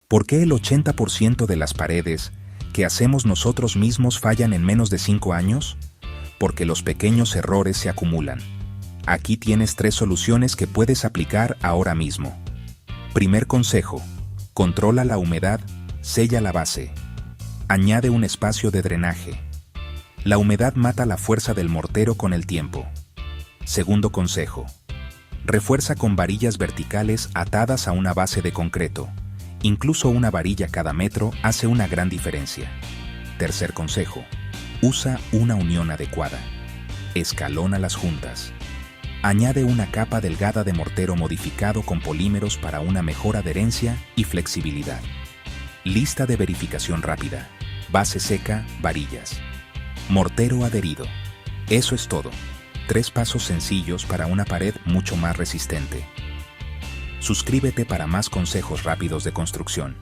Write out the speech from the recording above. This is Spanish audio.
¿Por qué el 80% de las paredes que hacemos nosotros mismos fallan en menos de 5 años? Porque los pequeños errores se acumulan. Aquí tienes 3 soluciones que puedes aplicar ahora mismo. Primer consejo: controla la humedad, sella la base. Añade un espacio de drenaje. La humedad mata la fuerza del mortero con el tiempo. Segundo consejo: refuerza con varillas verticales atadas a una base de concreto. Incluso una varilla cada metro hace una gran diferencia. Tercer consejo: usa una unión adecuada. Escalona las juntas. Añade una capa delgada de mortero modificado con polímeros para una mejor adherencia y flexibilidad. Lista de verificación rápida. Base seca, varillas. Mortero adherido. Eso es todo. 3 pasos sencillos para una pared mucho más resistente. Suscríbete para más consejos rápidos de construcción.